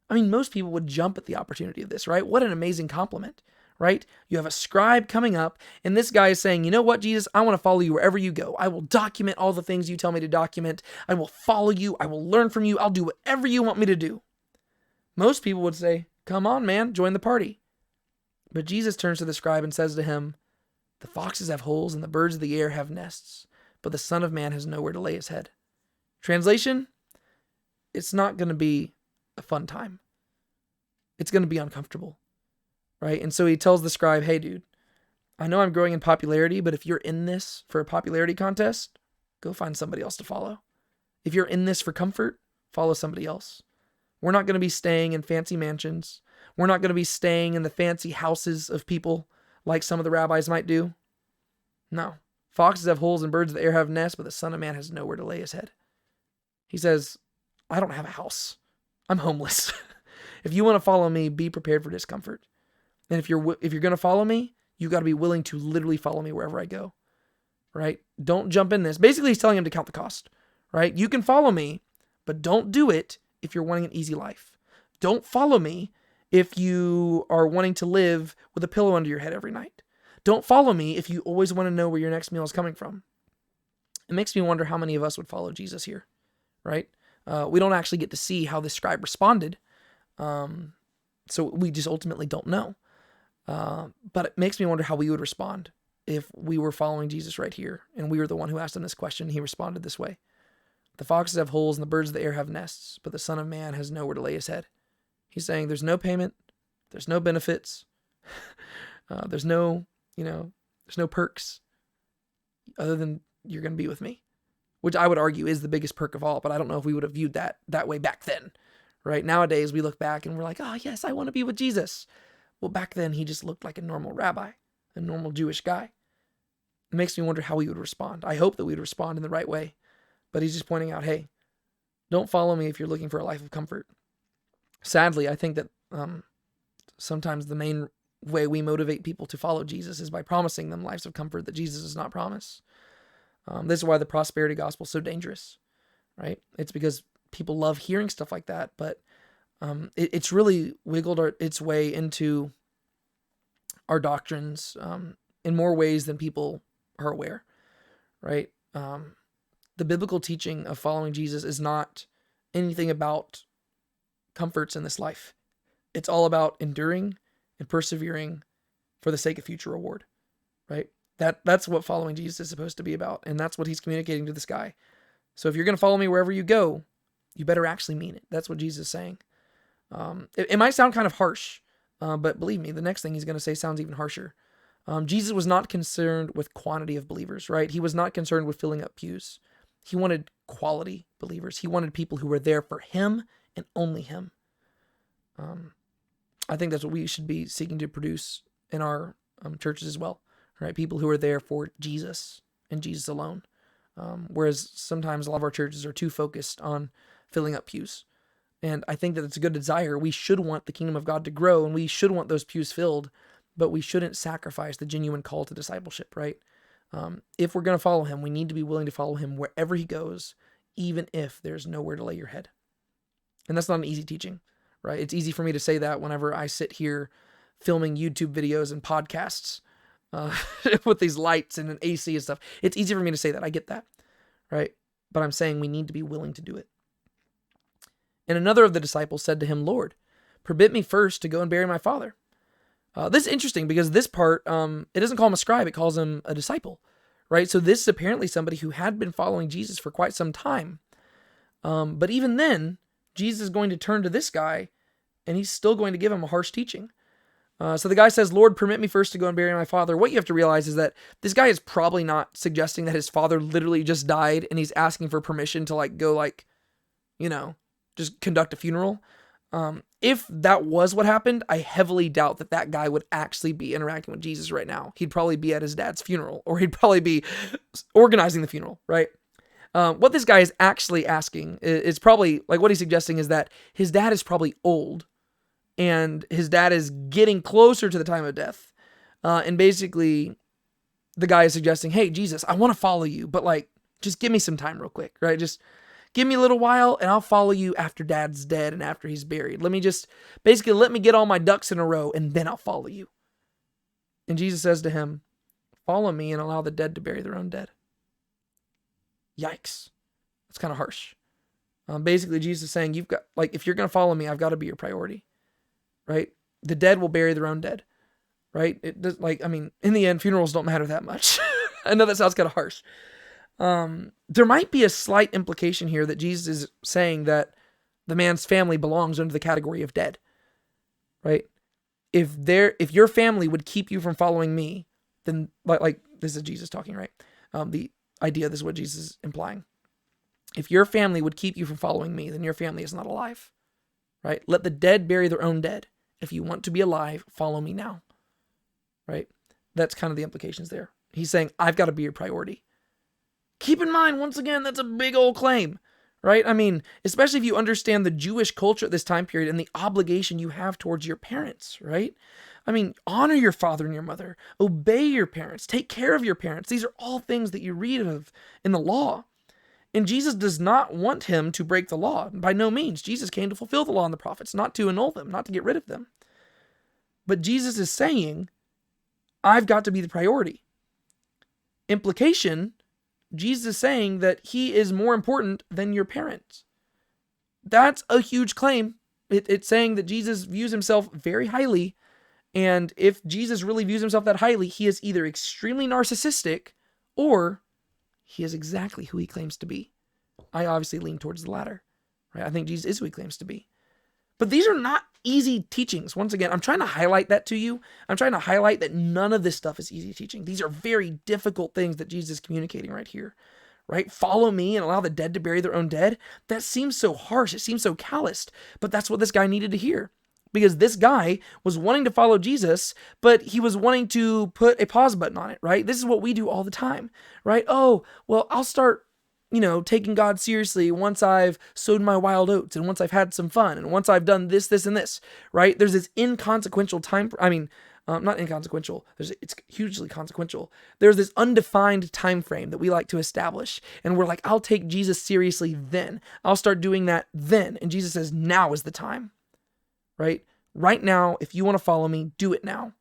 I mean, most people would jump at the opportunity of this, right? What an amazing compliment, right? You have a scribe coming up, and this guy is saying, "You know what, Jesus? I want to follow you wherever you go. I will document all the things you tell me to document. I will follow you. I will learn from you. I'll do whatever you want me to do." Most people would say, "Come on, man, join the party." But Jesus turns to the scribe and says to him, "The foxes have holes and the birds of the air have nests, but the Son of Man has nowhere to lay his head." Translation, it's not going to be a fun time. It's going to be uncomfortable. Right? And so he tells the scribe, "Hey, dude, I know I'm growing in popularity, but if you're in this for a popularity contest, go find somebody else to follow. If you're in this for comfort, follow somebody else. We're not going to be staying in fancy mansions. We're not going to be staying in the fancy houses of people like some of the rabbis might do. No. Foxes have holes and birds of the air have nests, but the Son of Man has nowhere to lay his head." He says, "I don't have a house. I'm homeless. If you want to follow me, be prepared for discomfort. And if you're going to follow me, you got to be willing to literally follow me wherever I go." Right? Don't jump in this. Basically, he's telling him to count the cost. Right? You can follow me, but don't do it if you're wanting an easy life. Don't follow me if you are wanting to live with a pillow under your head every night. Don't follow me if you always want to know where your next meal is coming from. It makes me wonder how many of us would follow Jesus here. Right? We don't actually get to see how the scribe responded. So we just ultimately don't know. But it makes me wonder how we would respond if we were following Jesus right here and we were the one who asked him this question. He responded this way. "The foxes have holes and the birds of the air have nests, but the Son of Man has nowhere to lay his head." He's saying there's no payment, there's no benefits, there's no perks other than you're going to be with me, which I would argue is the biggest perk of all. But I don't know if we would have viewed that way back then, right? Nowadays we look back and we're like, "Oh yes, I want to be with Jesus." Well, back then, he just looked like a normal rabbi, a normal Jewish guy. It makes me wonder how we would respond. I hope that we'd respond in the right way. But he's just pointing out, hey, don't follow me if you're looking for a life of comfort. Sadly, I think that sometimes the main way we motivate people to follow Jesus is by promising them lives of comfort that Jesus does not promise. This is why the prosperity gospel is so dangerous, right? It's because people love hearing stuff like that, but it's really wiggled its way into our doctrines in more ways than people are aware, right? The biblical teaching of following Jesus is not anything about comforts in this life. It's all about enduring and persevering for the sake of future reward, right? That's what following Jesus is supposed to be about, and that's what he's communicating to this guy. So if you're going to follow me wherever you go, You better actually mean it. That's what Jesus is saying. It might sound kind of harsh, but believe me, the next thing he's going to say sounds even harsher. Jesus was not concerned with quantity of believers, right? He was not concerned with filling up pews. He wanted quality believers. He wanted people who were there for him and only him. I think that's what we should be seeking to produce in our churches as well, right? People who are there for Jesus and Jesus alone. Whereas sometimes a lot of our churches are too focused on filling up pews. And I think that it's a good desire. We should want the kingdom of God to grow, and we should want those pews filled, but we shouldn't sacrifice the genuine call to discipleship, right? If we're going to follow him, we need to be willing to follow him wherever he goes, even if there's nowhere to lay your head. And that's not an easy teaching, right? It's easy for me to say that whenever I sit here filming YouTube videos and podcasts with these lights and an AC and stuff. It's easy for me to say that. I get that, right? But I'm saying we need to be willing to do it. And another of the disciples said to him, Lord, permit me first to go and bury my father. This is interesting because this part, it doesn't call him a scribe, it calls him a disciple, right? So this is apparently somebody who had been following Jesus for quite some time. But even then, Jesus is going to turn to this guy, and he's still going to give him a harsh teaching. So the guy says, Lord, permit me first to go and bury my father. What you have to realize is that this guy is probably not suggesting that his father literally just died, and he's asking for permission to go just conduct a funeral. If that was what happened, I heavily doubt that guy would actually be interacting with Jesus right now. He'd probably be at his dad's funeral, or he'd probably be organizing the funeral, right? What this guy is actually asking is probably, like what he's suggesting is that his dad is probably old, and his dad is getting closer to the time of death. And basically, the guy is suggesting, hey, Jesus, I want to follow you, but just give me some time real quick, right? Just give me a little while and I'll follow you after dad's dead and after he's buried. Let me get all my ducks in a row and then I'll follow you. And Jesus says to him, follow me and allow the dead to bury their own dead. Yikes. That's kind of harsh. Basically, Jesus is saying, if you're going to follow me, I've got to be your priority, right? The dead will bury their own dead, right? It does, in the end, funerals don't matter that much. I know that sounds kind of harsh. There might be a slight implication here that Jesus is saying that the man's family belongs under the category of dead, right? If your family would keep you from following me, then this is Jesus talking, right? The idea, this is what Jesus is implying. If your family would keep you from following me, then your family is not alive, right? Let the dead bury their own dead. If you want to be alive, follow me now, right? That's kind of the implications there. He's saying, I've got to be your priority. Keep in mind, once again, that's a big old claim, right? Especially if you understand the Jewish culture at this time period and the obligation you have towards your parents, right? Honor your father and your mother, obey your parents, take care of your parents. These are all things that you read of in the law. And Jesus does not want him to break the law. By no means. Jesus came to fulfill the law and the prophets, not to annul them, not to get rid of them. But Jesus is saying, I've got to be the priority. Implication, Jesus is saying that he is more important than your parents. That's a huge claim. It's saying that Jesus views himself very highly. And if Jesus really views himself that highly, he is either extremely narcissistic or he is exactly who he claims to be. I obviously lean towards the latter, right? I think Jesus is who he claims to be. But these are not easy teachings. Once again, I'm trying to highlight that to you. I'm trying to highlight that none of this stuff is easy teaching. These are very difficult things that Jesus is communicating right here, right? Follow me and allow the dead to bury their own dead. That seems so harsh. It seems so calloused, but that's what this guy needed to hear. Because this guy was wanting to follow Jesus, but he was wanting to put a pause button on it, right? This is what we do all the time, right? Oh, well, I'll start, taking God seriously once I've sowed my wild oats and once I've had some fun and once I've done this, this, and this, right? There's this inconsequential time. Not inconsequential. It's hugely consequential. There's this undefined time frame that we like to establish. And we're like, I'll take Jesus seriously then. I'll start doing that then. And Jesus says, now is the time. Right? Right now, if you want to follow me, do it now.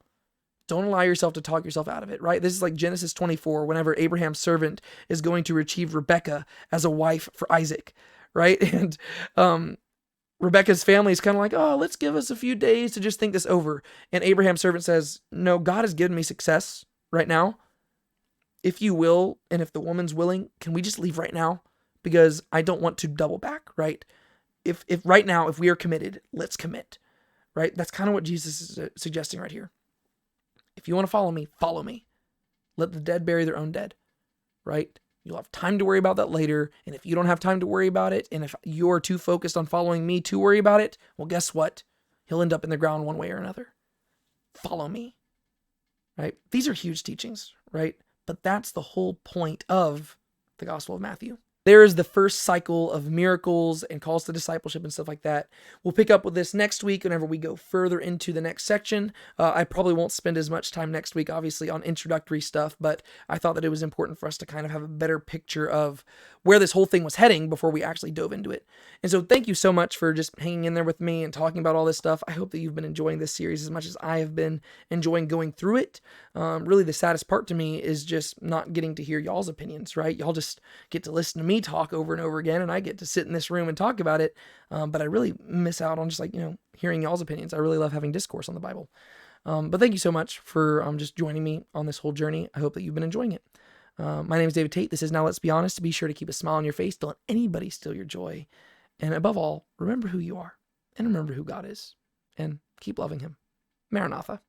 Don't allow yourself to talk yourself out of it, right? This is like Genesis 24, whenever Abraham's servant is going to retrieve Rebekah as a wife for Isaac, right? And Rebekah's family is kind of like, oh, let's give us a few days to just think this over. And Abraham's servant says, no, God has given me success right now. If you will, and if the woman's willing, can we just leave right now? Because I don't want to double back, right? if right now, if we are committed, let's commit, right? That's kind of what Jesus is suggesting right here. If you want to follow me, follow me. Let the dead bury their own dead, right? You'll have time to worry about that later. And if you don't have time to worry about it, and if you're too focused on following me to worry about it, well, guess what? He'll end up in the ground one way or another. Follow me, right? These are huge teachings, right? But that's the whole point of the Gospel of Matthew. There is the first cycle of miracles and calls to discipleship and stuff like that. We'll pick up with this next week whenever we go further into the next section. I probably won't spend as much time next week, obviously, on introductory stuff, but I thought that it was important for us to kind of have a better picture of where this whole thing was heading before we actually dove into it. And so thank you so much for just hanging in there with me and talking about all this stuff. I hope that you've been enjoying this series as much as I have been enjoying going through it. Really, the saddest part to me is just not getting to hear y'all's opinions, right? Y'all just get to listen to me talk over and over again, and I get to sit in this room and talk about it. But I really miss out on just hearing y'all's opinions. I really love having discourse on the Bible. But thank you so much for just joining me on this whole journey. I hope that you've been enjoying it. My name is David Tate. This is Now Let's Be Honest. Be sure to keep a smile on your face. Don't let anybody steal your joy. And above all, remember who you are and remember who God is. And keep loving him. Maranatha.